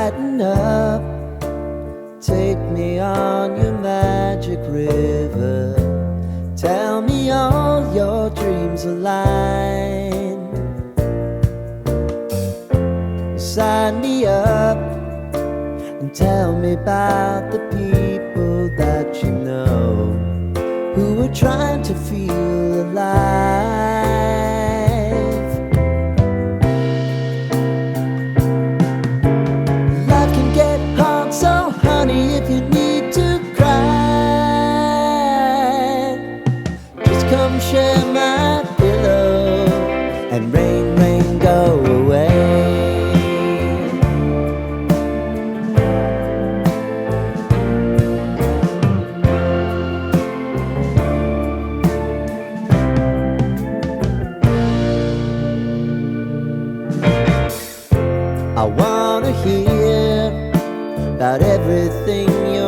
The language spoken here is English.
Lighten up, take me on your magic river. Tell me all your dreams align. Sign me up and tell me about the people that you know who are trying to feel alive. Life can get hard, so honey, if you need to cry, just come share my pillow and rain, rain, go away. I wanna hear about everything you're